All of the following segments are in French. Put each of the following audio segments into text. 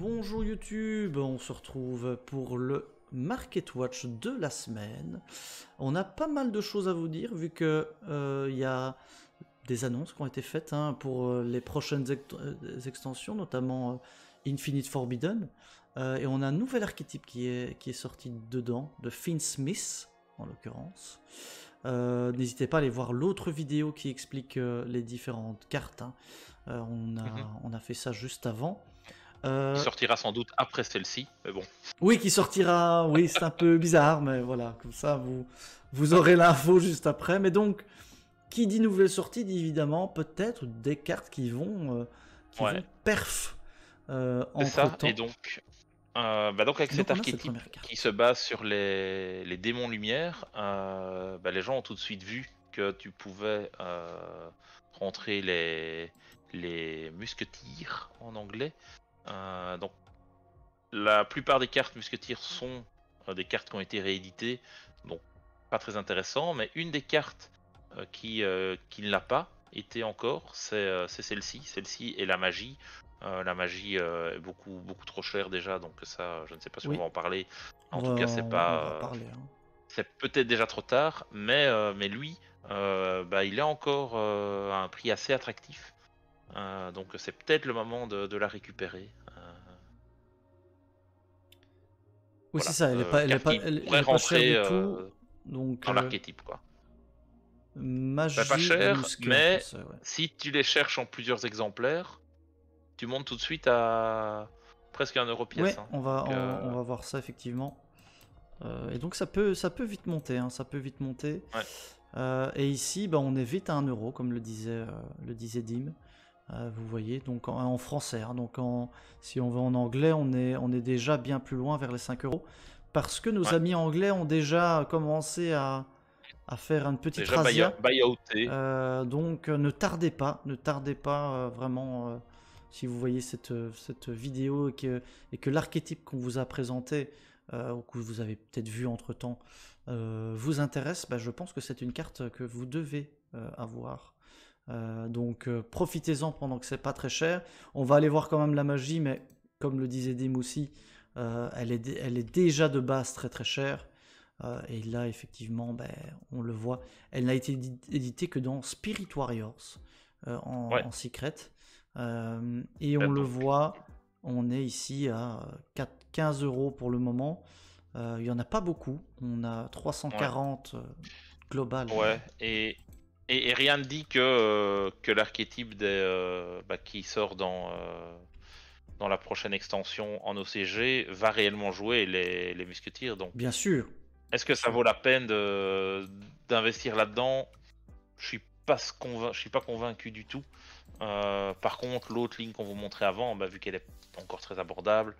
Bonjour YouTube, on se retrouve pour le Market Watch de la semaine. On a pas mal de choses à vous dire vu que il y a des annonces qui ont été faites pour les prochaines extensions, notamment Infinite Forbidden. Et on a un nouvel archétype qui est sorti dedans, de Finn Smith en l'occurrence. N'hésitez pas à aller voir l'autre vidéo qui explique les différentes cartes. On a fait ça juste avant. Qui sortira sans doute après celle-ci, mais bon. Oui, qui sortira, oui, c'est un peu bizarre, mais voilà, comme ça, vous aurez l'info juste après. Mais donc, qui dit nouvelle sortie, dit évidemment peut-être des cartes qui vont perf entre-temps. Et donc, avec cet archétype qui se base sur les démons lumière, les gens ont tout de suite vu que tu pouvais rentrer les musquetiers en anglais. Donc la plupart des cartes musquetiers sont des cartes qui ont été rééditées, donc pas très intéressant, mais une des cartes qui ne l'a pas été encore, c'est celle-ci. Celle-ci est la magie. La magie est beaucoup trop chère déjà, donc ça je ne sais pas si on va en parler. En tout cas c'est pas... C'est peut-être déjà trop tard, mais lui il est encore à un prix assez attractif. Donc c'est peut-être le moment de la récupérer. Oui, c'est ça, elle est pas chère du tout. Donc, dans l'archétype, quoi. Magie pas cher, mais ça, si tu les cherches en plusieurs exemplaires, tu montes tout de suite à presque 1 euro pièce. Ouais, on va voir ça effectivement. Et donc ça peut vite monter, ça peut vite monter. Ouais. Et ici, on est vite à 1 euro, comme le disait Dim. Vous voyez, donc en français. Donc si on va en anglais, on est déjà bien plus loin vers les 5 euros. Parce que nos amis anglais ont déjà commencé à faire une petite razzia. Donc ne tardez pas vraiment. Si vous voyez cette vidéo et que l'archétype qu'on vous a présenté, ou que vous avez peut-être vu entre-temps, vous intéresse, je pense que c'est une carte que vous devez avoir. Donc profitez-en pendant que c'est pas très cher. On va aller voir quand même la magie, mais comme le disait Dim aussi, elle est déjà de base très très chère. Et là effectivement, on le voit, elle n'a été éditée que dans Spirit Warriors en secret. Et on le voit, on est ici à 15 euros pour le moment. Il n'y en a pas beaucoup, on a 340 global. Ouais, et rien ne dit que l'archétype qui sort dans la prochaine extension en OCG va réellement jouer les musquetiers. Donc, bien sûr. Est-ce que ça vaut la peine d'investir là-dedans? Je suis pas convaincu du tout. Par contre, l'autre ligne qu'on vous montrait avant, vu qu'elle est encore très abordable,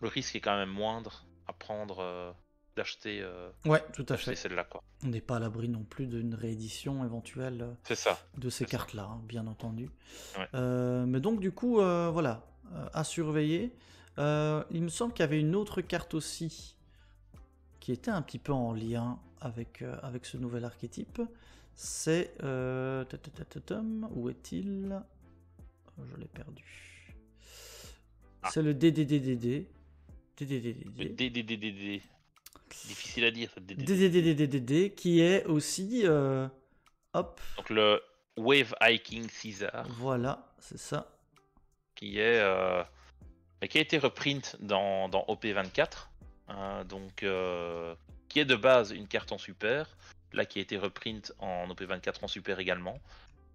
le risque est quand même moindre à prendre d'acheter. Ouais, tout à fait. Celle-là, quoi. On n'est pas à l'abri non plus d'une réédition éventuelle de ces cartes-là, bien entendu. Ouais. Mais donc du coup, voilà, à surveiller. Il me semble qu'il y avait une autre carte aussi qui était un petit peu en lien avec ce nouvel archétype. C'est... où est-il? Je l'ai perdu. C'est le DDDDD. DDDDD. Difficile à dire. DDDDD qui est aussi... hop. Donc le Wave Hiking Caesar. Voilà, c'est ça. Qui a été reprint dans OP24. Qui est de base une carte en super, là qui a été reprint en OP24 en super également.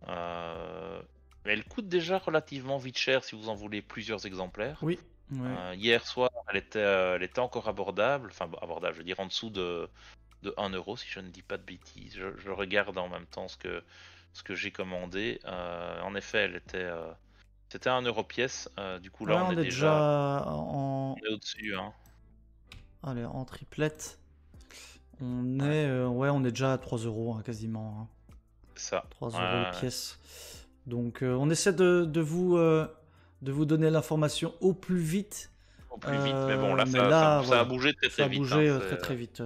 Mais elle coûte déjà relativement vite cher si vous en voulez plusieurs exemplaires. Oui. Hier soir, elle était encore abordable, abordable, je veux dire en dessous de 1 euro si je ne dis pas de bêtises. Je regarde en même temps ce que j'ai commandé. En effet, elle était... c'était 1 euro pièce, du coup là on est déjà en... on est au-dessus. Allez, en triplette, on est déjà à 3 euros quasiment. Ça. 3 euros la pièce. Donc on essaie de vous donner l'information au plus vite. Mais bon, là, ça a bougé très vite. Très vite.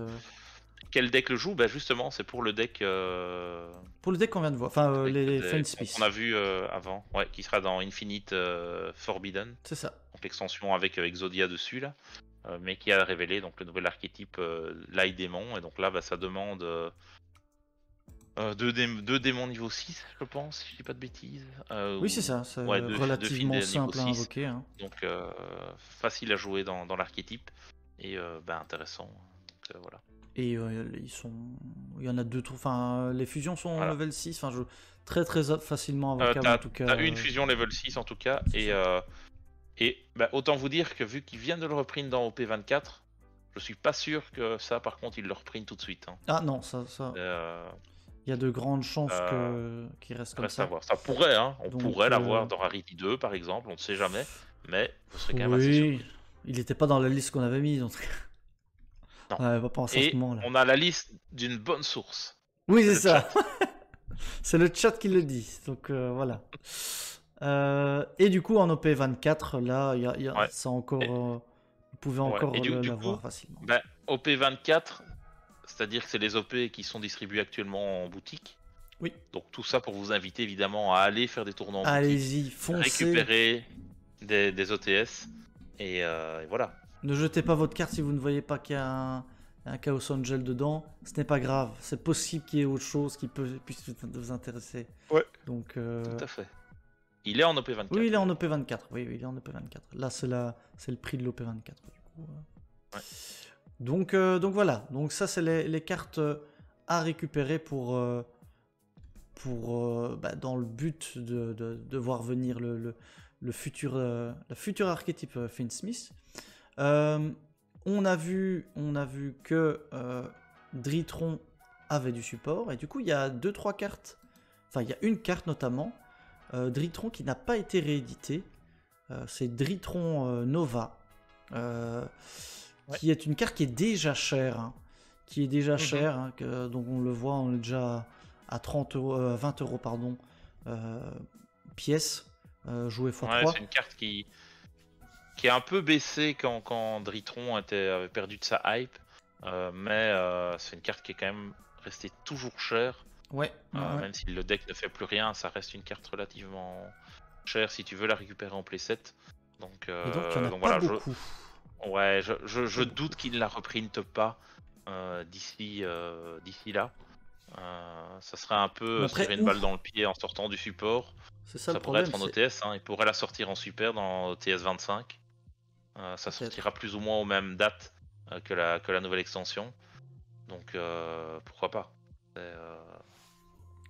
Quel deck le joue? Justement, c'est pour le deck... Pour le deck qu'on vient de voir, les Finn Smith. On a vu avant, qui sera dans Infinite Forbidden. C'est ça. Donc donc l'extension avec Exodia dessus là, mais qui a révélé donc le nouvel archétype Light Démon, et donc là ça demande 2 démons niveau 6, je pense, si je dis pas de bêtises. Oui, c'est ça, c'est Ouais, deux relativement filles niveau simple à 6, invoquer, hein. donc facile à jouer dans l'archétype, et intéressant. Donc, voilà. Et il y en a deux, enfin, les fusions sont Voilà. level 6, enfin, très facilement invocable en tout cas. T'as une fusion level 6 en tout cas, et autant vous dire que vu qu'ils viennent de le reprint dans OP24, je suis pas sûr que ça par contre ils le reprint tout de suite. Hein. Ah non, il y a de grandes chances qu'il reste comme Reste ça. à voir. Ça pourrait, hein. On Donc, pourrait l'avoir dans Rarity 2 par exemple, on ne sait jamais, mais vous serez quand même assez oui, surpris. il n'était pas dans la liste qu'on avait mise en tout cas. Non. On n'avait pas pensé à ce Et moment-là. on a la liste d'une bonne source. Oui, c'est ça. C'est le chat qui le dit. Donc voilà. Et du coup, en OP24, là, Ouais. ça encore. Vous pouvez encore l'avoir facilement. OP24, c'est-à-dire que c'est les OP qui sont distribués actuellement en boutique. Oui. Donc tout ça pour vous inviter évidemment à aller faire des tournois en boutique. Allez-y, foncez. Récupérer des OTS. Et voilà. Ne jetez pas votre carte si vous ne voyez pas qu'il y a un Chaos Angel dedans. Ce n'est pas grave. C'est possible qu'il y ait autre chose qui puisse vous intéresser. Ouais. Donc, tout à fait. Il est en OP24. Oui, il est en OP24. Oui, il est en OP24. Là, c'est le prix de l'OP24. Du coup, ouais. Donc voilà. Donc ça, c'est les cartes à récupérer pour dans le but de voir venir le futur archétype Fiendsmith. On a vu que Dritron avait du support, et du coup il y a 2-3 cartes, enfin il y a une carte notamment, Dritron qui n'a pas été rééditée, c'est Dritron Nova, qui est une carte qui est déjà chère, hein, donc on le voit, on est déjà à 20 euros pardon, pièce, jouée x3. Ouais, c'est une carte qui est un peu baissée quand Dritron avait perdu de sa hype, mais c'est une carte qui est quand même restée toujours chère. Ouais. Même si le deck ne fait plus rien, ça reste une carte relativement chère si tu veux la récupérer en playset. Donc, et donc il n'y en a pas beaucoup. Je doute qu'il ne la reprinte pas d'ici là. Ça serait un peu se tirer une balle dans le pied en sortant du support. C'est ça, ça pourrait être en OTS, hein. Il pourrait la sortir en super dans OTS 25. Ça sortira plus ou moins aux mêmes dates que la nouvelle extension. Donc pourquoi pas.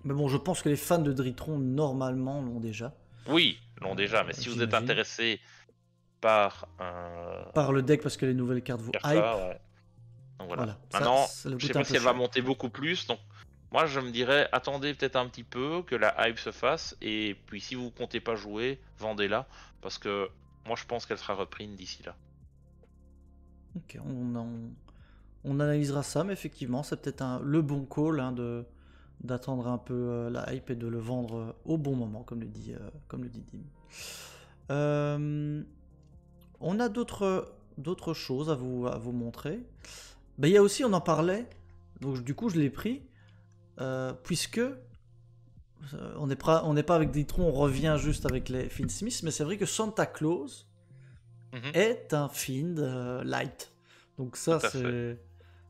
Mais bon, je pense que les fans de Dritron normalement l'ont déjà. Oui, l'ont déjà, mais si vous êtes intéressé par le deck, parce que les nouvelles cartes vous hype. Ouais. Donc voilà. Maintenant, je sais pas si elle va monter beaucoup plus, donc moi je me dirais attendez peut-être un petit peu que la hype se fasse, et puis si vous comptez pas jouer, vendez-la, parce que moi je pense qu'elle sera reprint d'ici là. Ok, on analysera ça, mais effectivement c'est peut-être le bon call, hein, d'attendre un peu la hype et de le vendre au bon moment, comme le dit Dim. On a d'autres choses à vous montrer. Il y a aussi, on en parlait, donc du coup je l'ai pris, puisque on n'est pas avec Dritron, on revient juste avec les Fiendsmith, mais c'est vrai que Santa Claus est un Fiend light. Donc ça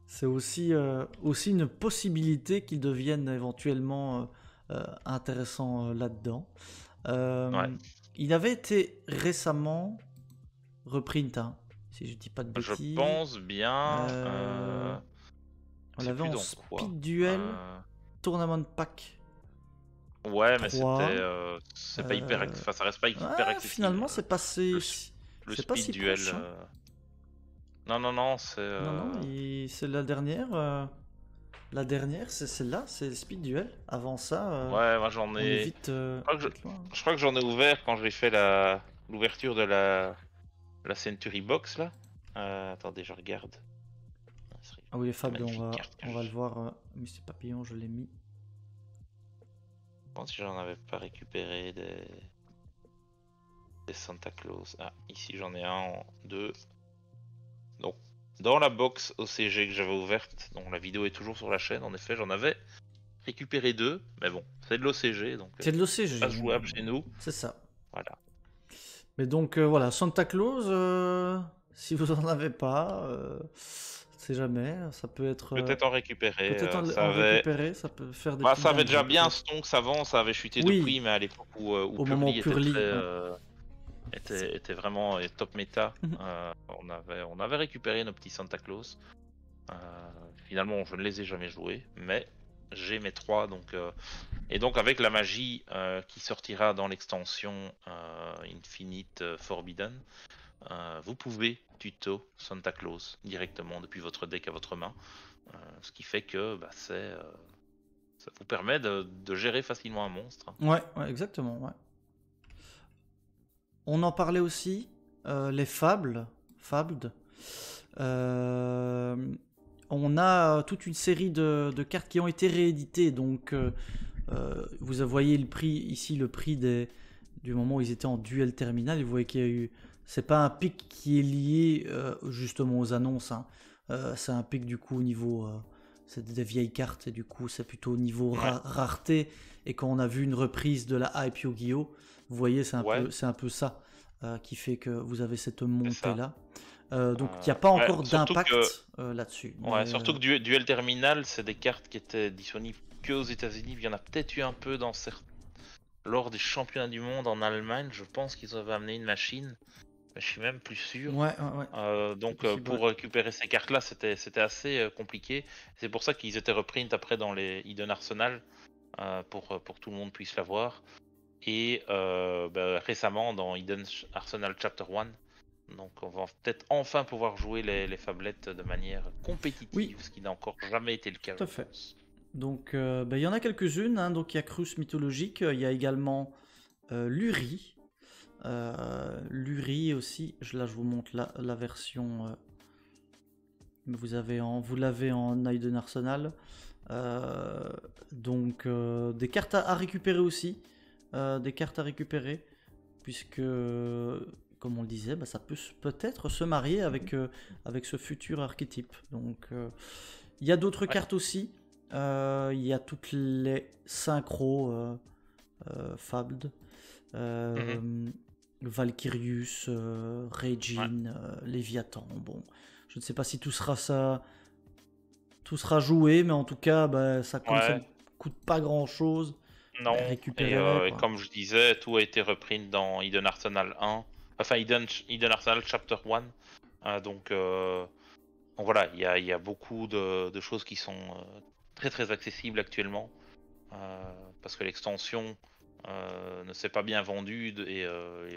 c'est aussi une possibilité qu'il devienne éventuellement intéressant là-dedans. Il avait été récemment reprint, hein, si je dis pas de bêtises. Je pense bien. On l'avait en Speed Duel Tournament Pack. Ouais, 3. Mais c'est pas hyper actif. Enfin, ça reste pas hyper accessible. Finalement, c'est passé. Le Speed pas si Duel. Proche, hein. Non, c'est. Non, c'est la dernière. La dernière, c'est celle-là, c'est Speed Duel. Avant ça. Ouais, moi j'en ai. Je crois que j'en ai ouvert quand j'ai fait l'ouverture de la Century Box là. Attendez, je regarde. Ah oui, Fab, on va le voir. Monsieur Papillon, je l'ai mis. Je pense que j'en avais pas récupéré des Santa Claus. Ah, ici j'en ai un, deux. Donc, dans la box OCG que j'avais ouverte, donc la vidéo est toujours sur la chaîne, en effet, j'en avais récupéré 2. Mais bon, c'est de l'OCG, donc c'est de l'OCG. pas jouable chez nous. C'est ça. Voilà. Mais donc voilà, Santa Claus, si vous en avez pas, c'est jamais, ça peut être Peut-être en récupérer. peut-être Ça en avait... récupérer, ça peut faire des Bah, petites ça avait déjà dingueries bien peut-être. stonks avant, ça avait chuté de Oui, prix, mais à l'époque où au moment où Purely était très Purely, ouais. était vraiment top méta, Mhm. on avait récupéré nos petits Santa Claus. Euh, Finalement, je ne les ai jamais joués, mais j'ai mes 3, donc et donc avec la magie qui sortira dans l'extension Infinite Forbidden, vous pouvez tuto Santa Claus directement depuis votre deck à votre main, ce qui fait que bah, ça vous permet de gérer facilement un monstre. Ouais, ouais, exactement, ouais. On en parlait aussi, les fabled. Euh, on a toute une série de cartes qui ont été rééditées, donc vous voyez le prix ici, le prix du moment où ils étaient en duel terminal, et vous voyez qu'il y a eu... C'est pas un pic qui est lié justement aux annonces, hein. C'est un pic du coup au niveau... c'est des vieilles cartes, et du coup c'est plutôt au niveau Ouais, rareté, et quand on a vu une reprise de la hype Yu-Gi-Oh! Vous voyez, ouais, c'est un peu ça qui fait que vous avez cette c'est ça. montée-là. Donc il n'y a pas Ouais, encore d'impact là-dessus. ouais, Mais surtout que duel terminal, c'est des cartes qui étaient disponibles que aux États-Unis. Il y en a peut-être eu un peu lors des championnats du monde en Allemagne. Je pense qu'ils avaient amené une machine, mais je suis même plus sûr. ouais, ouais, ouais, c'est Donc possible. Ouais. pour récupérer ces cartes-là, c'était assez compliqué. C'est pour ça qu'ils étaient reprint après dans les Hidden Arsenal pour que tout le monde puisse l'avoir. Et bah, récemment dans Hidden Arsenal Chapter 1. Donc on va peut-être enfin pouvoir jouer les phablettes de manière Oui, compétitive, ce qui n'a encore jamais été le cas, tout à je fait. pense. Donc il y en a quelques-unes, hein. Donc il y a Crus mythologique, il y a également Luri. Luri aussi, là je vous montre la version. Vous l'avez en Hidden Arsenal. Donc des cartes à récupérer aussi. Des cartes à récupérer. Puisque, comme on le disait, bah, ça peut peut-être se marier avec ce futur archétype. Donc il y a d'autres Ouais. cartes aussi. Il y a toutes les synchros fabled. Mhm. Valkyrius, Ouais. Regine, Léviathan. Bon, je ne sais pas si tout sera joué, mais en tout cas, bah, comme ça ne Ouais. coûte pas grand chose, bah, Non. récupérez-les Et quoi. comme je disais, tout a été reprint dans Hidden Arsenal 1. Enfin, Hidden Arsenal Chapter 1. Donc voilà, il y a beaucoup de choses qui sont très très accessibles actuellement. Parce que l'extension ne s'est pas bien vendue et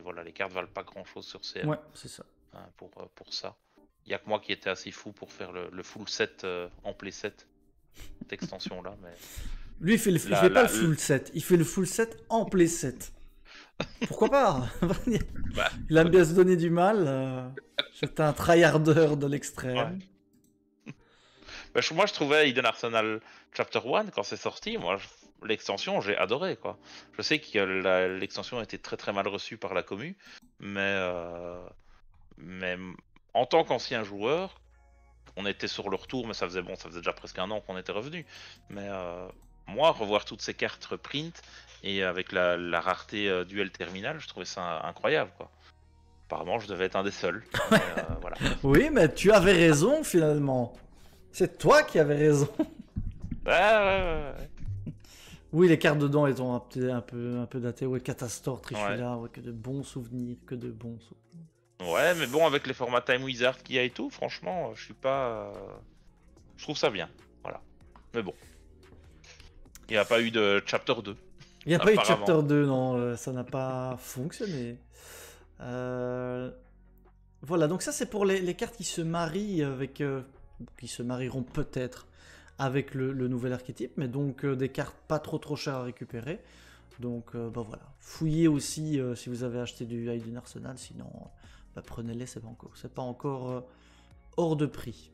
voilà, les cartes valent pas grand chose sur CM Ouais, c'est ça. pour ça. Il y a que moi qui étais assez fou pour faire le full set en play set, cette extension là, mais Lui, il là, fait pas le là, full set, il fait le full set en play set. Pourquoi pas? bah, Il aime bien se donner du mal. C'est un tryharder de ouais. l'extrême. Bah, moi je trouvais Hidden Arsenal Chapter 1 quand c'est sorti, l'extension j'ai adoré quoi. Je sais que l'extension a été très très mal reçue par la commu, mais en tant qu'ancien joueur, on était sur le retour, mais ça faisait déjà presque un an qu'on était revenu. Mais moi, revoir toutes ces cartes reprint et avec la rareté duel terminal, je trouvais ça incroyable, quoi. Apparemment, je devais être un des seuls, mais voilà. Oui, mais tu avais raison finalement. C'est toi qui avais raison. Ouais, ouais. Oui, les cartes dedans étant un peu datées. Ouais, Catastor, Ouais. Trishula, ouais, que de bons souvenirs, que de bons souvenirs. Ouais, mais bon, avec les formats Time Wizard qu'il y a et tout, franchement, je suis pas. Je trouve ça bien. Voilà. Mais bon, il n'y a pas eu de Chapter 2, Il n'y a pas eu de apparemment. Chapter 2, non, ça n'a pas fonctionné. Euh, Voilà, donc ça c'est pour les cartes qui se marient qui se marieront peut-être avec le nouvel archétype, mais donc des cartes pas trop chères à récupérer. Donc bah voilà, fouillez aussi si vous avez acheté du Hidden Arsenal, sinon bah, prenez-les, c'est pas encore hors de prix.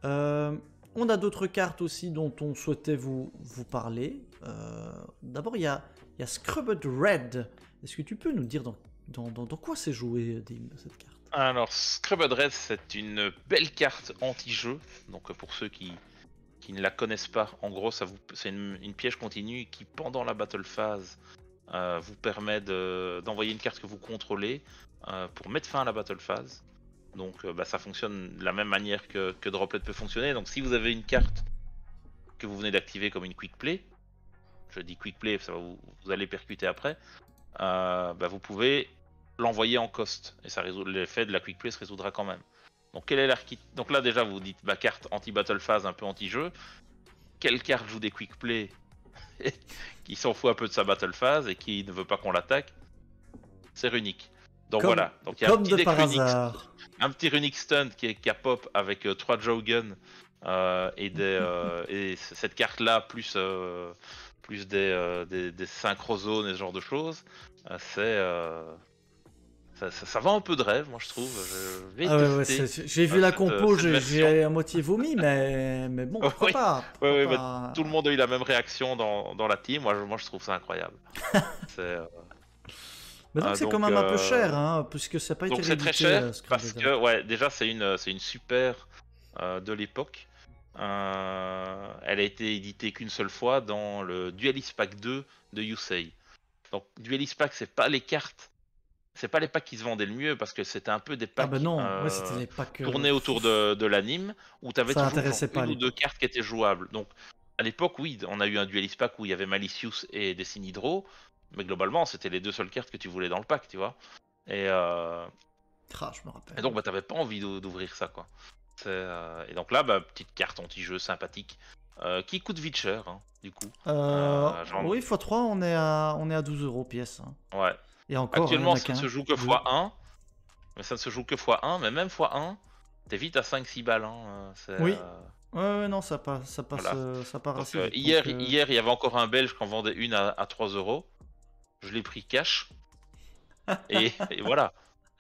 Euh, on a d'autres cartes aussi dont on souhaitait vous parler. D'abord il y a Scrubbed Red. Est-ce que tu peux nous dire dans quoi c'est joué, Dim, cette carte? Alors, Scrubbed Red, c'est une belle carte anti-jeu. Donc, pour ceux qui ne la connaissent pas, en gros, c'est une piège continue qui, pendant la battle phase, vous permet d'envoyer une carte que vous contrôlez pour mettre fin à la battle phase. Donc ça fonctionne de la même manière que Droplet peut fonctionner. Donc si vous avez une carte que vous venez d'activer comme une quick play, je dis quick play, ça va vous allez percuter après, vous pouvez l'envoyer en cost et ça résout l'effet de la quick play se résoudra quand même. Donc quelle est l'architecture? Donc là déjà vous dites carte anti-battle phase, un peu anti-jeu. Quelle carte joue des quick play qui s'en fout un peu de sa battle phase et qui ne veut pas qu'on l'attaque? C'est Runic. Donc voilà, donc il y a un petit deck Runic, un petit Runic Stunt qui a pop avec 3 Jogun et cette carte là plus des synchrozones et ce genre de choses. Ça va un peu de rêve, moi je trouve. Je vais tester. J'ai vu la compo, j'ai à moitié vomi, mais bon, pourquoi pas, tout le monde a eu la même réaction dans la team. Moi je trouve ça incroyable. Mais donc c'est quand même un peu cher, hein, puisque ça n'a pas été donc c'est très cher parce que déjà c'est une super de l'époque. Elle a été éditée qu'une seule fois dans le Duelist Pack 2 de Yusei. Donc Duelist Pack, c'est pas les cartes, c'est pas les packs qui se vendaient le mieux parce que c'était un peu des packs, c'était les packs tournés autour de l'anime où tu avais toujours une ou deux cartes qui étaient jouables. Donc à l'époque, oui, on a eu un Duelist Pack où il y avait Malicious et Destiny Hydro, mais globalement, c'était les deux seules cartes que tu voulais dans le pack, tu vois. Et je me rappelle. Et donc t'avais pas envie d'ouvrir ça, quoi. Et donc là, petite carte anti-jeu sympathique qui coûte vite cher, hein, du coup. Oui, x3, on est à 12 € pièce. Hein. Ouais. Et encore, actuellement, ça ne se joue que x1. Mais ça ne se joue que x1. Mais même x1, t'es vite à 5-6 balles. Hein. Oui. Ouais, non, ça passe, voilà. Ça part donc, assez vite. Hier, il y avait encore un Belge qui en vendait une à 3 €. Je l'ai pris cash. et voilà.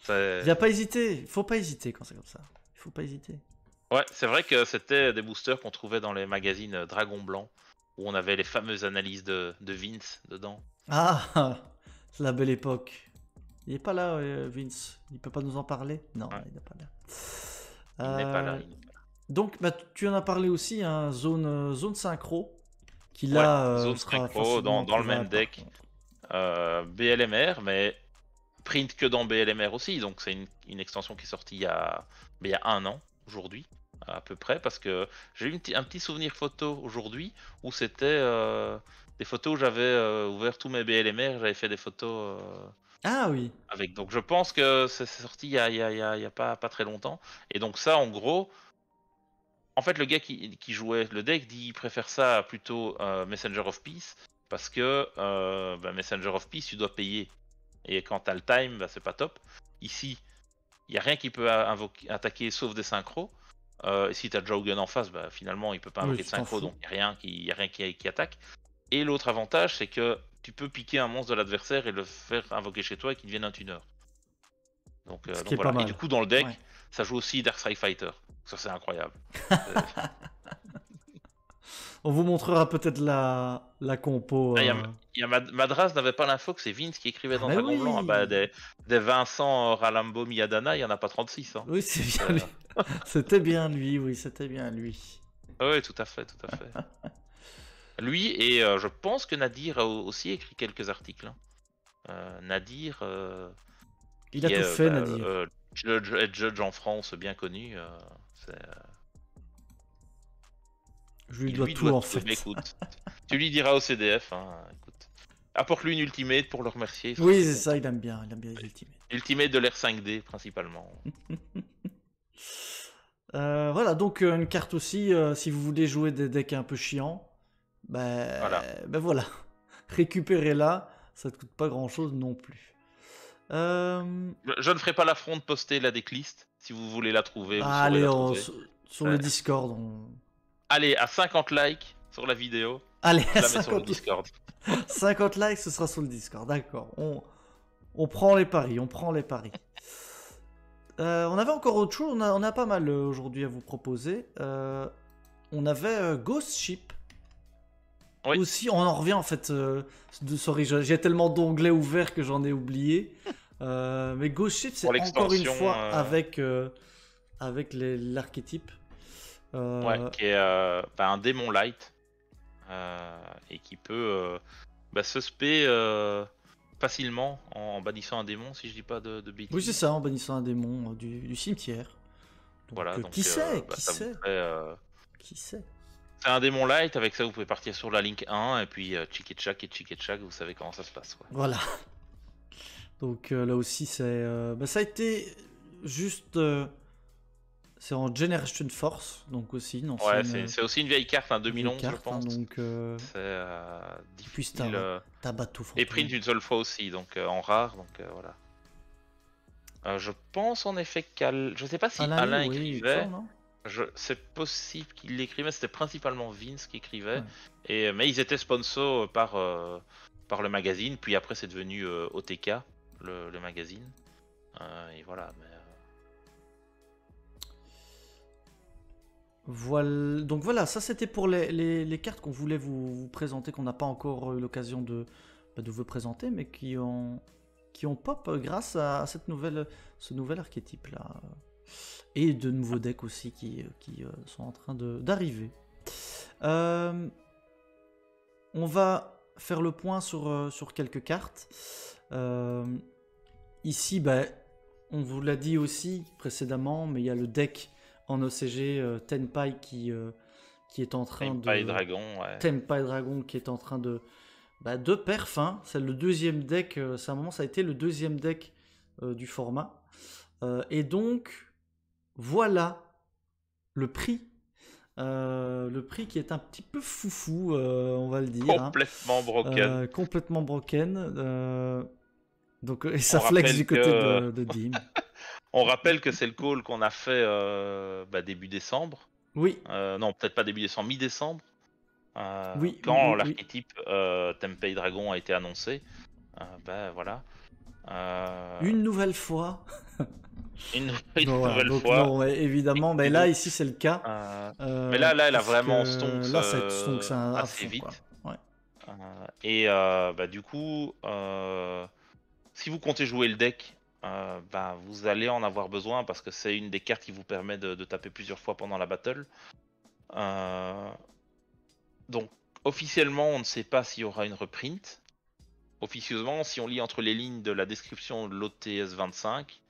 Il n'y a pas hésité. Faut pas hésiter quand c'est comme ça. Il faut pas hésiter. Ouais, c'est vrai que c'était des boosters qu'on trouvait dans les magazines Dragon Blanc, où on avait les fameuses analyses de Vince dedans. Ah, c'est la belle époque. Il est pas là, Vince. Il peut pas nous en parler? Non, il n'est pas là. Il n'est pas là. Donc, tu en as parlé aussi, hein, zone synchro, qui là zone sera synchro dans le même deck. BLMR, mais print que dans BLMR aussi. Donc c'est une extension qui est sortie il y a 1 an aujourd'hui à peu près, parce que j'ai eu un petit souvenir photo aujourd'hui où c'était des photos où j'avais ouvert tous mes BLMR, j'avais fait des photos ah oui avec. Donc je pense que c'est sorti il y a pas très longtemps. Et donc ça, en gros, en fait, le gars qui jouait le deck dit qu'il préfère ça plutôt Messenger of Peace, parce que Messenger of Peace, tu dois payer. Et quand t'as le time, c'est pas top. Ici, il n'y a rien qui peut attaquer sauf des synchros. Et si t'as Jogan en face, finalement, il peut pas invoquer de synchro, donc il n'y a rien qui attaque. Et l'autre avantage, c'est que tu peux piquer un monstre de l'adversaire et le faire invoquer chez toi et qu'il devienne un tuner. Donc voilà. Et du coup, dans le deck, ça joue aussi Darkseid Fighter. Ça, c'est incroyable. On vous montrera peut-être la compo. Madras n'avait pas l'info que c'est Vince qui écrivait dans Dragon Blanc. Des Vincent Ralambo Miyadana, il n'y en a pas 36. Hein. Oui, c'est bien lui. C'était bien lui, oui, c'était bien lui. Oui, tout à fait. Lui, et je pense que Nadir a aussi écrit quelques articles. Hein. Nadir. Il a tout fait, Nadir. Judge en France, bien connu. Je lui dois tout en fait. Écoute, tu lui diras au CDF. Hein, écoute. Apporte-lui une ultimate pour le remercier. Oui, c'est ça, il aime bien les ultimates. Ultimate de l'ère 5D principalement. Voilà, donc une carte aussi, si vous voulez jouer des decks un peu chiants, voilà. Récupérez-la, ça ne coûte pas grand-chose non plus. Je ne ferai pas l'affront de poster la decklist, si vous voulez la trouver. Allez, sur le Discord. Allez, à 50 likes sur la vidéo, allez, je la mets sur le Discord. 50 likes, ce sera sur le Discord, d'accord. On prend les paris, on avait encore autre chose, on a pas mal aujourd'hui à vous proposer. On avait Ghost Ship. Oui. Aussi, on en revient en fait. Sorry, j'ai tellement d'onglets ouverts que j'en ai oublié. Mais Ghost Ship, c'est encore une fois avec l'archétype. Qui est un démon light et qui peut se spé facilement en bannissant un démon, si je dis pas de bêtises. Oui, c'est ça, en bannissant un démon du cimetière. Donc, Voilà, donc qui sait, bah, qui ça vous sait, fait, qui sait. c'est un démon light, avec ça vous pouvez partir sur la Link 1 et puis chick et chack, vous savez comment ça se passe. Quoi. Voilà. Donc là aussi, ça a été juste. C'est en Generation Force, donc aussi une Ouais, ancienne. c'est aussi une vieille carte, 2011 carte, je pense. Donc, c'est difficile. T'as bateau. Et print une seule fois aussi, donc en rare, donc voilà. Je pense en effet je sais pas si Alain écrivait. C'est possible qu'il l'écrivait, c'était principalement Vince qui écrivait. Ouais. Mais ils étaient sponsors par le magazine, puis après c'est devenu OTK, le magazine. Et voilà. Voilà, donc voilà, ça c'était pour les cartes qu'on voulait vous présenter, qu'on n'a pas encore eu l'occasion de vous présenter, mais qui ont pop grâce à ce nouvel archétype là. Et de nouveaux decks aussi qui sont en train d'arriver. On va faire le point sur quelques cartes. Ici, on vous l'a dit aussi précédemment, mais il y a le deck en OCG Tenpai qui est en train Tenpai Dragon, ouais. Tenpai Dragon qui est en train de perf. Hein. C'est le deuxième deck. C'est un moment, ça a été le deuxième deck du format. Et donc, voilà le prix. Le prix qui est un petit peu foufou, on va le dire. Complètement broken. Complètement broken. Donc, et ça flex du côté de Dim. On rappelle que c'est le call qu'on a fait début décembre. Oui. Non, peut-être pas début décembre, mi-décembre. Oui. Quand l'archétype Tenpai Dragon a été annoncé. Voilà. Une nouvelle fois. Une nouvelle fois. Non, évidemment, mais là, ici, c'est le cas. Mais là, elle a vraiment stonks assez vite. Ouais. Et du coup, si vous comptez jouer le deck, vous allez en avoir besoin parce que c'est une des cartes qui vous permet de taper plusieurs fois pendant la battle. Donc, officiellement, on ne sait pas s'il y aura une reprint. Officieusement, si on lit entre les lignes de la description de l'OTS 25,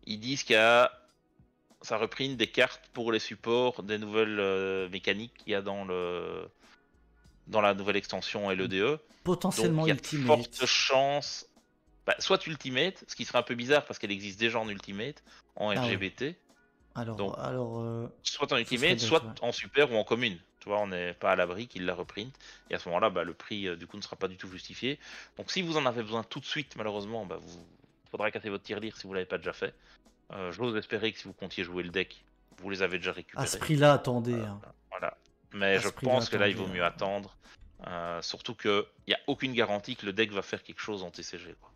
ils disent qu'il y a ça reprint des cartes pour les supports des nouvelles mécaniques qu'il y a dans la nouvelle extension LEDE. Potentiellement donc, il y a forte chance. Soit Ultimate, ce qui serait un peu bizarre parce qu'elle existe déjà en Ultimate, en LGBT. Alors, soit en Ultimate, soit en Super ou en commune. Tu vois, on n'est pas à l'abri qu'il la reprint. Et à ce moment-là, le prix du coup ne sera pas du tout justifié. Donc si vous en avez besoin tout de suite, malheureusement, il faudra casser votre tirelire si vous l'avez pas déjà fait. J'ose espérer que si vous comptiez jouer le deck, vous les avez déjà récupérés. À ce prix-là, attendez. Voilà. Mais je pense que là, il vaut mieux attendre. Surtout qu'il n'y a aucune garantie que le deck va faire quelque chose en TCG. Quoi.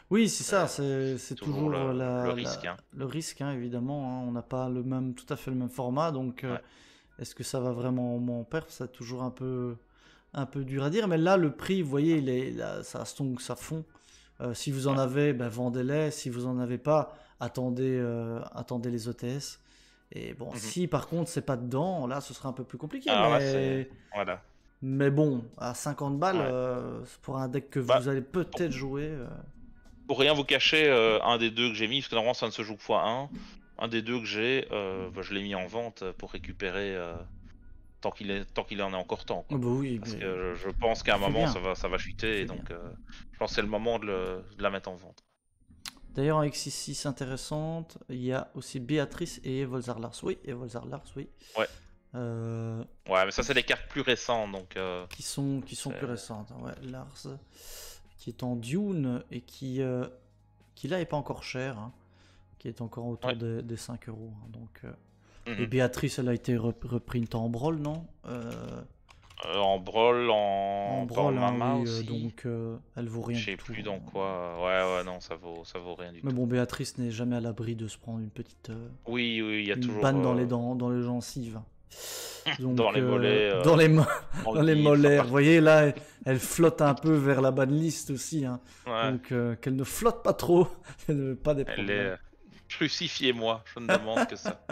Oui, c'est ça, c'est toujours le risque. Le risque, évidemment. On n'a pas tout à fait le même format, donc est-ce que ça va vraiment en perf? C'est toujours un peu dur à dire. Mais là, le prix, vous voyez, ça fond. Si vous en avez, vendez-les. Si vous en avez pas, attendez les OTS. Et bon, si par contre c'est pas dedans, là, ce sera un peu plus compliqué. Voilà. Mais bon, à 50 balles, pour un deck que vous allez peut-être jouer. Pour rien vous cacher, un des deux que j'ai mis, parce que normalement ça ne se joue que x1, un des deux que j'ai, je l'ai mis en vente pour récupérer tant qu'il en est encore temps. Quoi. Oui, parce que je pense qu'à un moment ça va chuter, et donc je pense que c'est le moment de la mettre en vente. D'ailleurs, avec 6 intéressantes, il y a aussi Béatrice et Evolzar Lars. Oui, Evolzar Lars, oui. Ouais. Ouais, mais ça c'est des cartes plus récentes, donc. Qui sont plus récentes. Ouais, Lars, qui est en Dune et qui là est pas encore cher, qui est encore autour des 5 €. Donc. Et Béatrice, elle a été reprint en Brawl, non? En Brawl, en Mama oui, aussi. donc elle vaut rien. Je sais plus dans quoi. Ouais, non, ça vaut rien du tout. Mais bon, Béatrice n'est jamais à l'abri de se prendre une petite. Oui, il y a toujours. Banne dans les gencives. Donc, dans les mollets. dans les molaires. Vous voyez, là, elle flotte un peu vers la banlist aussi. Donc, qu'elle ne flotte pas trop. Pas des problèmes. Elle est crucifiez-moi, je ne demande que ça.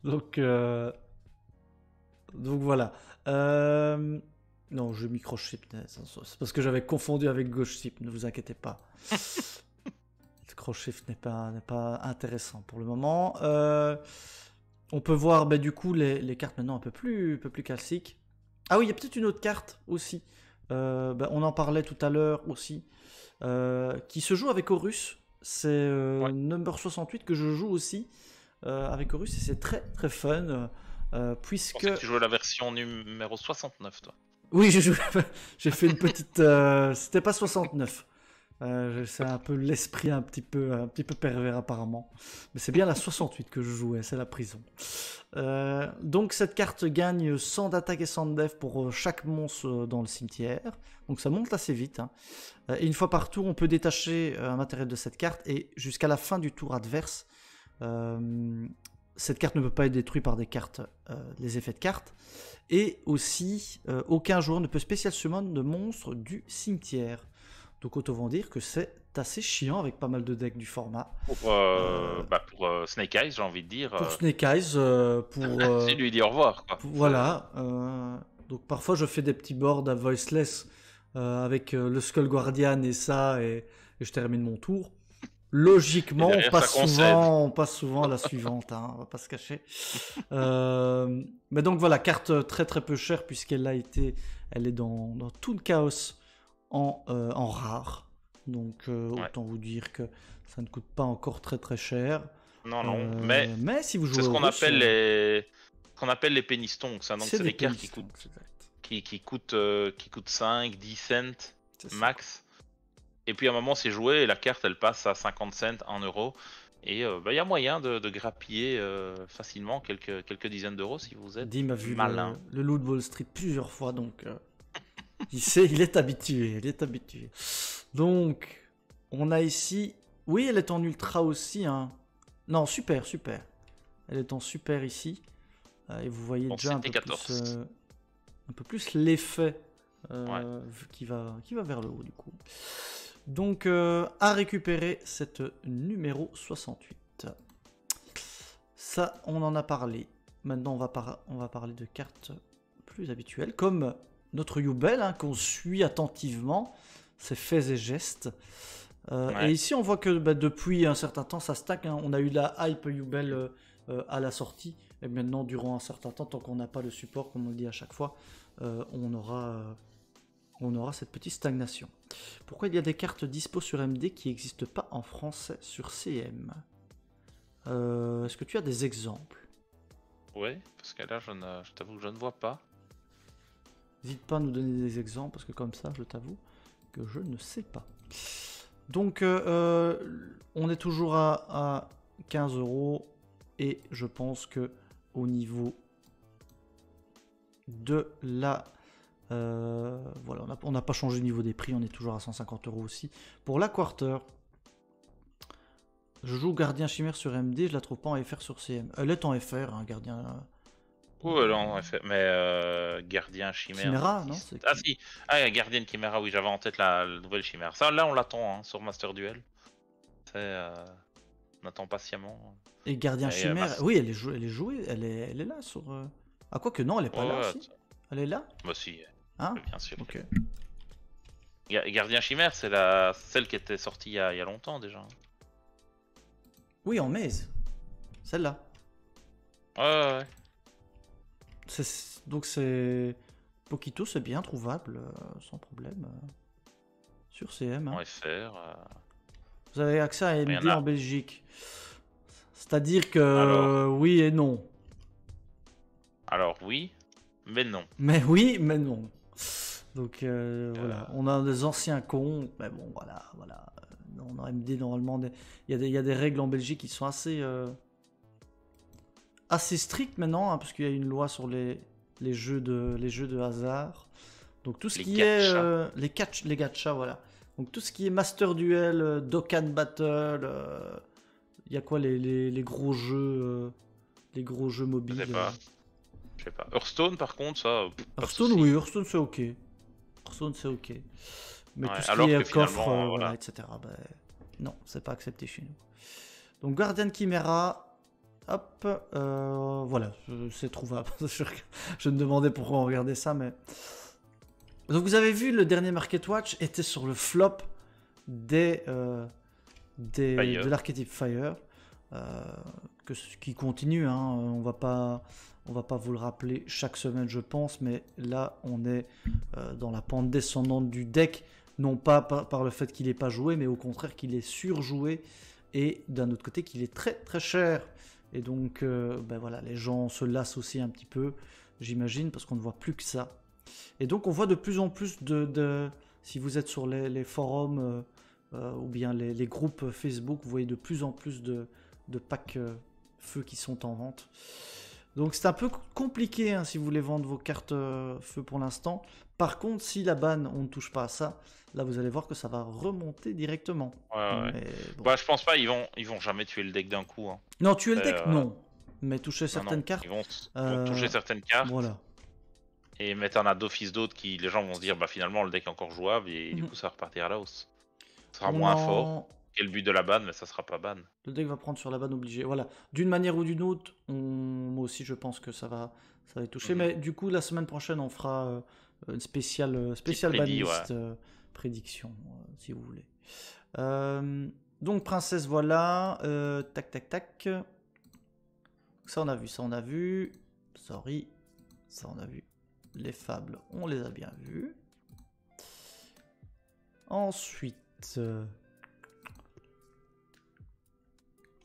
Donc voilà. Non, je microchip. C'est parce que j'avais confondu avec gauche-chip, ne vous inquiétez pas. Le cross-shift n'est pas intéressant pour le moment. On peut voir du coup les cartes maintenant un peu plus classiques. Ah oui, il y a peut-être une autre carte aussi. On en parlait tout à l'heure aussi. Qui se joue avec Horus. C'est Number 68 que je joue aussi avec Horus. Et c'est très très fun. Puisque... Je pensais que tu jouais la version numéro 69, toi. Oui, j'ai fait une petite... C'était pas 69. C'est un peu l'esprit un petit peu pervers apparemment. Mais c'est bien la 68 que je jouais, c'est la prison. Donc cette carte gagne 100 d'attaque et 100 de def pour chaque monstre dans le cimetière. Donc ça monte assez vite. Hein. Et une fois par tour, on peut détacher un matériel de cette carte. Et jusqu'à la fin du tour adverse, cette carte ne peut pas être détruite par des cartes, les effets de cartes. Et aussi, aucun joueur ne peut spécial summon de monstres du cimetière. Donc autant dire que c'est assez chiant avec pas mal de decks du format. Pour Snake Eyes, j'ai envie de dire. Pour Snake Eyes, c'est lui dire au revoir. Quoi. Voilà. Donc parfois je fais des petits boards à Voiceless avec le Skull Guardian et ça, et je termine mon tour. Logiquement, on passe souvent à la suivante, hein, on va pas se cacher. Mais donc voilà, carte très très peu chère puisqu'elle elle est dans tout le chaos en rare. Donc autant vous dire que ça ne coûte pas encore très très cher. Non, mais si vous jouez c'est ce qu'on appelle les penny stonks. Hein, donc c'est des cartes qui coûtent 5, 10 cents max. Et puis à un moment c'est joué et la carte elle passe à 50 cents, 1 euro. Et y a moyen de grappiller facilement quelques dizaines d'euros si vous êtes Dim a vu malin. le Loot Wall Street plusieurs fois, donc il est habitué, Donc on a ici, oui elle est en ultra aussi, hein. Non super, elle est en super ici. Et vous voyez déjà un peu plus l'effet qui va vers le haut du coup. Donc à récupérer cette numéro 68. Ça on en a parlé. Maintenant on va parler de cartes plus habituelles comme notre Yubel hein, qu'on suit attentivement, ses faits et gestes. Et ici on voit que depuis un certain temps ça stack. Hein. On a eu la hype Yubel à la sortie et maintenant durant un certain temps, tant qu'on n'a pas le support comme on le dit à chaque fois, on aura cette petite stagnation. Pourquoi il y a des cartes dispo sur MD qui n'existent pas en français sur CM? Est-ce que tu as des exemples? Ouais, parce que là je t'avoue que je ne vois pas. N'hésite pas à nous donner des exemples parce que comme ça je t'avoue que je ne sais pas. Donc on est toujours à 15 € et je pense que au niveau de la... voilà, on n'a pas changé le niveau des prix, on est toujours à 150 € aussi. Pour la quarter, je joue Gardien Chimère sur MD, je la trouve pas en FR sur CM. Elle est en FR, hein, Gardien... Oui, elle est en FR, mais Gardien Chimère... Chimera, non si, Gardien Chimera, oui, j'avais en tête la nouvelle Chimère. Ça, là, on l'attend hein, sur Master Duel. On attend patiemment. Et Gardien Chimère, oui, elle est jouée, elle est là sur... Ah, quoi que non, elle est pas là aussi. Elle est là? Bah si, hein, bien sûr. Ok. Gardien Chimère, c'est celle qui était sortie il y a longtemps déjà. Oui, en Maze. Celle-là. Ouais. Donc c'est... Pokito, c'est bien trouvable, sans problème. Sur CM. Hein. En FR. Vous avez accès à MD en Belgique. C'est-à-dire que oui et non. Alors oui, mais non. Mais oui, mais non. Donc voilà, on a des anciens cons, mais bon voilà. On a MD normalement, il y a des règles en Belgique qui sont assez strictes maintenant, hein, parce qu'il y a une loi sur les jeux de hasard. Donc tout ce qui est les gachas, voilà. Donc tout ce qui est Master Duel, Dokkan Battle, il y a quoi les gros jeux mobiles. Je sais pas. Hearthstone par contre ça. Hearthstone oui, Hearthstone c'est ok. Mais tout ce qui est coffre, voilà, etc. Non, c'est pas accepté chez nous. Donc Guardian Chimera, hop, voilà, c'est trouvable. Je me demandais pourquoi on regardait ça, mais Donc vous avez vu, le dernier Market Watch était sur le flop de l'archétype Fire, qui continue, hein. On va pas vous le rappeler chaque semaine, je pense, mais là on est dans la pente descendante du deck, non pas par le fait qu'il n'est pas joué, mais au contraire qu'il est surjoué, et d'un autre côté qu'il est très très cher. Et donc voilà, les gens se lassent aussi un petit peu, j'imagine, parce qu'on ne voit plus que ça. Et donc on voit de plus en plus si vous êtes sur les forums ou bien les groupes Facebook, vous voyez de plus en plus de packs feu qui sont en vente. Donc c'est un peu compliqué, hein, si vous voulez vendre vos cartes feu pour l'instant. Par contre, si la banne, on ne touche pas à ça, là vous allez voir que ça va remonter directement. Ouais. Bon. Je pense pas, ils vont jamais tuer le deck d'un coup. Hein. Non, tuer le deck, non. Mais toucher certaines cartes. Ils vont toucher certaines cartes. Voilà. Et mettre un d'office d'autres qui, les gens vont se dire, bah finalement le deck est encore jouable, et du coup ça va repartir à la hausse. Ça sera moins fort. Quel but de la ban, mais ça sera pas ban. Le deck va prendre sur la ban obligé. Voilà. D'une manière ou d'une autre, moi aussi je pense que ça va être touché. Mais du coup, la semaine prochaine, on fera une spéciale banlist prédiction, si vous voulez. Donc, princesse, voilà. Tac. Ça, on a vu. Sorry. Ça, on a vu. Les fables, on les a bien vus. Ensuite...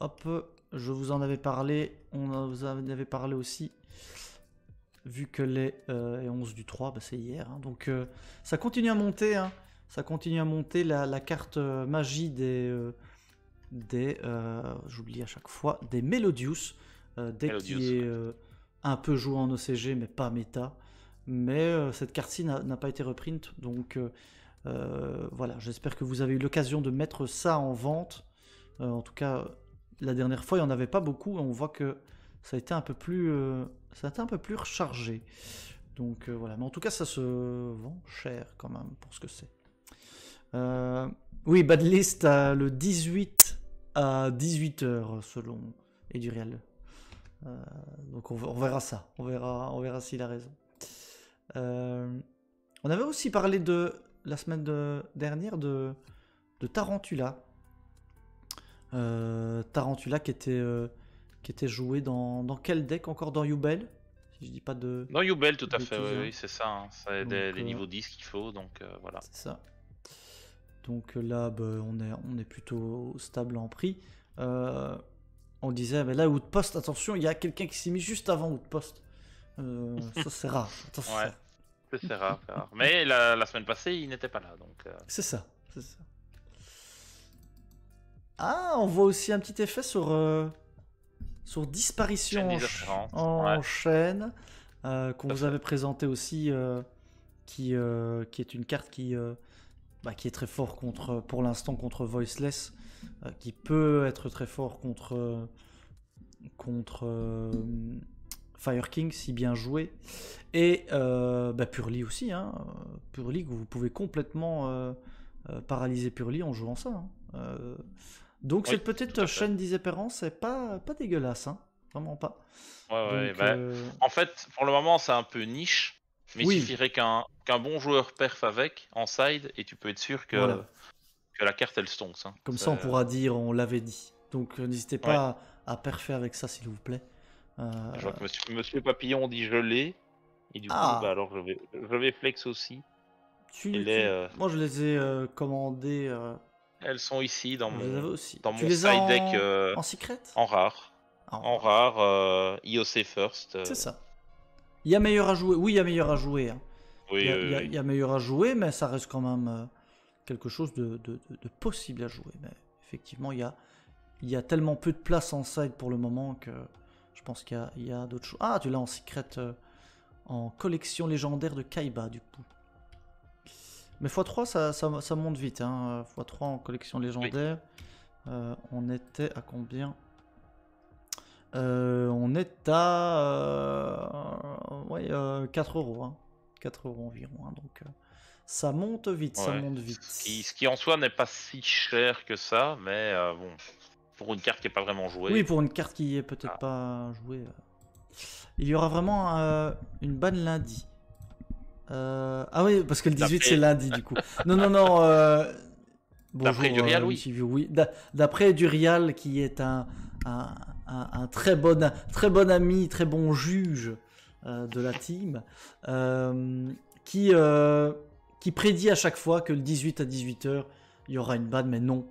hop, je vous en avais parlé, vous en avait parlé aussi, vu que les 11 du 3, bah c'est hier, hein. Donc ça continue à monter, hein. Ça continue à monter, la carte magie j'oublie à chaque fois, des Melodious, deck qui est un peu joué en OCG, mais pas méta, mais cette carte-ci n'a pas été reprint, donc voilà, j'espère que vous avez eu l'occasion de mettre ça en vente, en tout cas... La dernière fois, il n'y en avait pas beaucoup. On voit que ça a été un peu plus, rechargé. Donc voilà. Mais en tout cas, ça se vend cher quand même pour ce que c'est. Oui, Badlist le 18 à 18h selon Eduriel. Donc on verra ça. On verra s'il a raison. On avait aussi parlé la semaine dernière de Tarantula. Tarantula qui était joué dans quel deck encore? Dans Yubel, si je dis pas de... Dans Yubel, tout à fait, oui, c'est ça, hein. C'est des niveaux 10 qu'il faut, donc voilà. C'est ça. Donc là, on est plutôt stable en prix. On disait, mais là, Outpost, attention, il y a quelqu'un qui s'est mis juste avant Outpost. Ça, c'est rare. Attention. Ouais, c'est rare. Mais la semaine passée, il n'était pas là, donc... C'est ça. Ah, on voit aussi un petit effet sur disparition en chaîne, qu'on vous avait présenté aussi, qui est une carte qui est très fort pour l'instant contre Voiceless, qui peut être très fort contre Fire King si bien joué, et Purlie aussi, hein. Purlie, vous pouvez complètement paralyser Purlie en jouant ça, hein. Donc cette petite chaîne d'Isépérance, c'est pas dégueulasse, hein. Vraiment pas. Ouais, en fait, pour le moment, c'est un peu niche, mais il suffirait qu'un bon joueur perf avec, en side, et tu peux être sûr que la carte, elle stonks, hein. Comme ça, on pourra dire, on l'avait dit. Donc n'hésitez pas à perfer avec ça, s'il vous plaît. Je vois que Monsieur Papillon dit je l'ai, et du coup, alors je vais flex aussi. Moi, je les ai commandés... Elles sont ici dans mon side deck en secret, en rare. En rare, IOC first. C'est ça. Il y a meilleur à jouer. Oui, il y a meilleur à jouer, hein. Oui, il y a meilleur à jouer, mais ça reste quand même quelque chose de possible à jouer. Mais effectivement, il y a tellement peu de place en side pour le moment que je pense qu'il y a d'autres choses. Ah, tu l'as en secret, en collection légendaire de Kaiba, du coup. Mais x3, ça monte vite, hein. x3 en collection légendaire. On était à combien? On est à 4 €, hein. 4 € environ, hein. Donc ça monte vite, ça monte vite. Ce qui en soi n'est pas si cher que ça, mais bon, pour une carte qui n'est pas vraiment jouée. Oui, pour une carte qui est peut-être pas jouée. Il y aura vraiment une ban lundi. Ah oui, parce que le 18 c'est lundi du coup. Non. D'après Bonjour, Durial, oui. Michivio, oui. D'après Durial, qui est un très bon ami, très bon juge de la team, qui prédit à chaque fois que le 18 à 18h, il y aura une ban, mais non.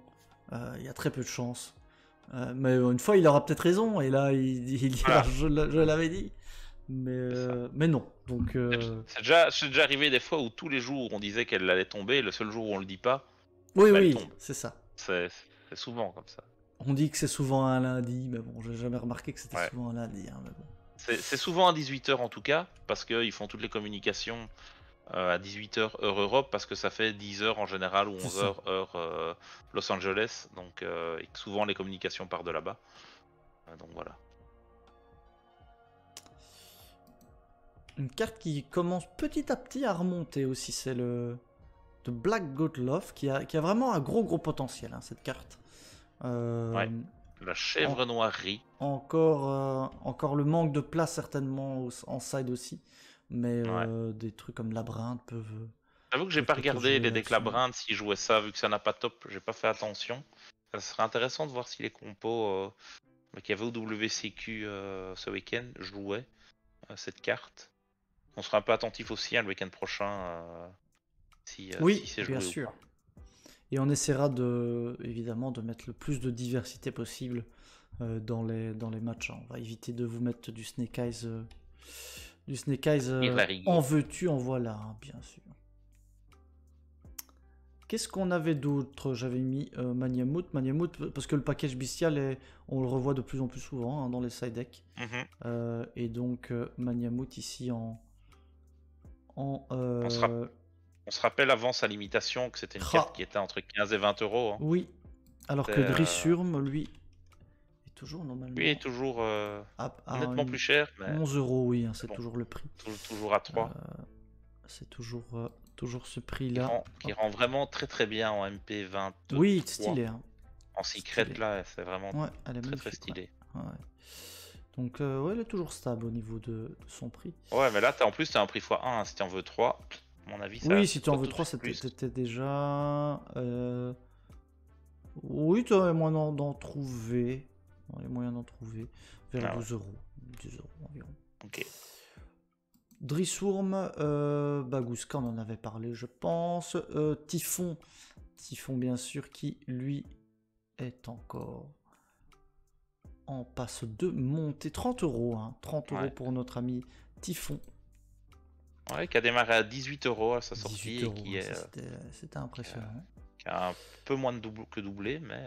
Il y a très peu de chance. Mais une fois, il aura peut-être raison, et là, il dira, Voilà. je l'avais dit. Mais non. Donc, C'est déjà arrivé des fois où tous les jours on disait qu'elle allait tomber, et le seul jour où on le dit pas, elle tombe. c'est ça. C'est souvent comme ça. On dit que c'est souvent un lundi, mais bon, j'ai jamais remarqué que c'était Ouais. souvent un lundi. Hein, mais bon. C'est souvent à 18h en tout cas, parce qu'ils font toutes les communications à 18h heure Europe, parce que ça fait 10h en général ou 11h heure Los Angeles, donc et que souvent les communications partent de là-bas. Donc voilà. Une carte qui commence petit à petit à remonter aussi, c'est le Black God Love, qui a vraiment un gros potentiel, hein, cette carte. Ouais. La chèvre noirie. Encore le manque de place certainement en side aussi, mais Ouais. des trucs comme labyrinthe peuvent. J'avoue que j'ai pas regardé les decks labyrinthe s'ils jouaient ça, vu que ça n'a pas top, j'ai pas fait attention. Ça serait intéressant de voir si les compos qu'il y avait au WCQ ce week-end jouaient cette carte. On sera un peu attentif aussi le week-end prochain si c'est joué bien sûr. ou pas. Et on essaiera évidemment de mettre le plus de diversité possible dans les matchs. On va éviter de vous mettre du Snake Eyes, en veux-tu, en voilà, hein, bien sûr. Qu'est-ce qu'on avait d'autre? J'avais mis Maniamout, parce que le package bestial, on le revoit de plus en plus souvent, hein, dans les side decks. Et donc Maniamout ici On se rappelle avant sa limitation que c'était une carte qui était entre 15 et 20 euros. Hein. Oui, alors que Drissurm, lui, est toujours normalement. Lui est toujours nettement plus cher. Mais 11 euros, oui, hein, c'est toujours le prix. Toujours à 3. C'est toujours ce prix-là. Qui rend vraiment très bien en MP20. Oui, stylé. Hein. En secret, là, c'est vraiment très stylé. Ouais. Donc, elle est toujours stable au niveau de son prix. Ouais, mais là, en plus, t'as un prix x1. Hein, si tu en veux 3, à mon avis, ça. Oui, si tu en veux 3, c'était déjà. Oui, tu as les moyens d'en trouver. Vers 12 euros. 10 euros environ. Ok. Drissurm, Bagouska, on en avait parlé, je pense. Typhon, bien sûr, qui lui est encore en passe de monter. 30 euros, hein, 30 euros pour notre ami Typhon. Ouais, qui a démarré à 18 euros à sa sortie. 18 euros, c'était impressionnant. Qui a un peu moins que doublé, mais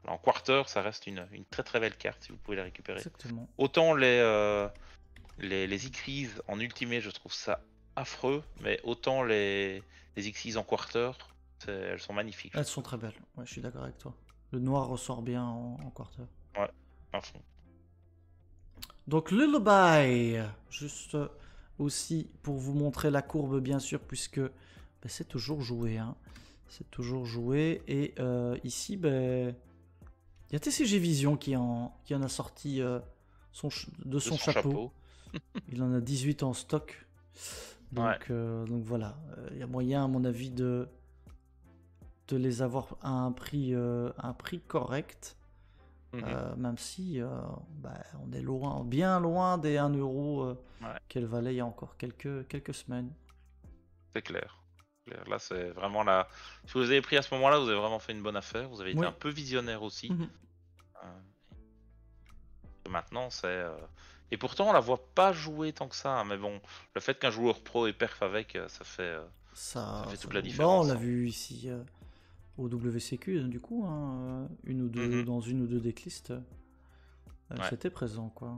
en quarter, ça reste une très belle carte si vous pouvez la récupérer. Exactement. Autant les Xyz en ultimate, je trouve ça affreux, mais autant les Xyz en quarter, elles sont magnifiques. Elles sont très belles, ouais, je suis d'accord avec toi. Le noir ressort bien en quarter. Ouais, à fond. Donc Lullaby, juste aussi pour vous montrer la courbe, bien sûr, puisque c'est toujours joué. Hein. C'est toujours joué. Et ici, il y a TCG Vision qui en a sorti de son chapeau. Il en a 18 en stock. Donc, donc voilà, il y a moyen, à mon avis, de les avoir à un prix correct. Même si on est bien loin des 1 euro qu'elle valait il y a encore quelques semaines. C'est clair. Là, c'est vraiment la. Si vous avez pris à ce moment-là, vous avez vraiment fait une bonne affaire. Vous avez été un peu visionnaire aussi. Maintenant, c'est. Et pourtant, on la voit pas jouer tant que ça. Hein, mais bon, le fait qu'un joueur pro ait perf avec, ça fait toute la différence. On l'a vu ici au WCQ, du coup, hein, dans une ou deux decklists. C'était présent, quoi.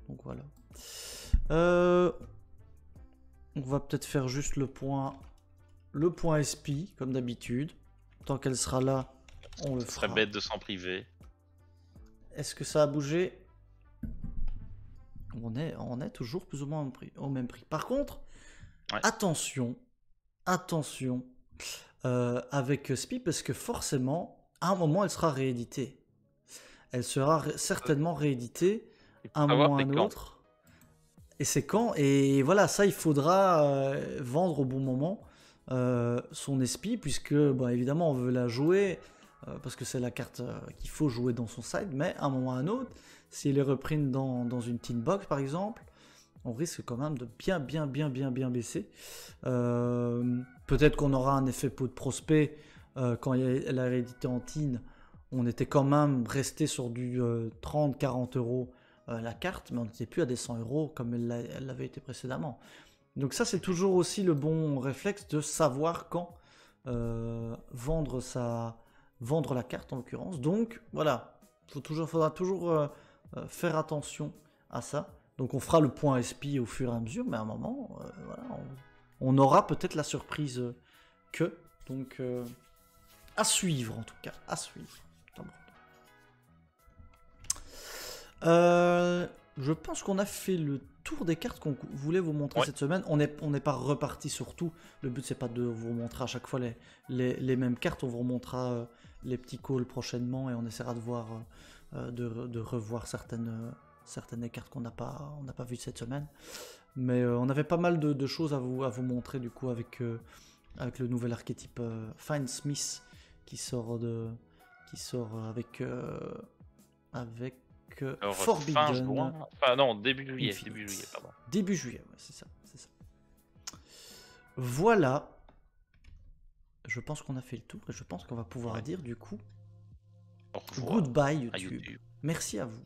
Donc voilà. On va peut-être faire juste le point SP, comme d'habitude. Tant qu'elle sera là, on le fera. Ce serait bête de s'en priver. Est-ce que ça a bougé? On est toujours plus ou moins au même prix. Par contre, attention, avec SPI, parce que forcément, à un moment, elle sera rééditée. Elle sera certainement rééditée à un moment ou à un autre. Et c'est quand? Et voilà, ça, il faudra vendre au bon moment son espie, puisque, bon, évidemment, on veut la jouer, parce que c'est la carte qu'il faut jouer dans son side, mais à un moment ou à un autre, si elle est reprint dans une tin box, par exemple, on risque quand même de bien baisser. Peut-être qu'on aura un effet pot de prospect quand elle a réédité en tin. On était quand même resté sur du 30-40 euros la carte, mais on n'était plus à des 100 euros comme elle l'avait été précédemment. Donc ça, c'est toujours aussi le bon réflexe de savoir quand vendre la carte en l'occurrence. Donc voilà, faudra toujours faire attention à ça. Donc on fera le point SP au fur et à mesure, mais à un moment, voilà, on aura peut-être la surprise que. Donc à suivre en tout cas, à suivre. Je pense qu'on a fait le tour des cartes qu'on voulait vous montrer cette semaine. On n'est pas reparti sur tout. Le but, c'est pas de vous montrer à chaque fois les mêmes cartes. On vous remontrera les petits calls prochainement et on essaiera de voir, de revoir certaines des cartes qu'on n'a pas vues cette semaine. Mais on avait pas mal de choses à vous montrer du coup avec le nouvel archétype Fine Smith qui sort avec Forbidden. Non, début juillet, pardon. Début juillet, ouais, c'est ça. Voilà. Je pense qu'on a fait le tour et je pense qu'on va pouvoir dire du coup goodbye YouTube. Merci à vous.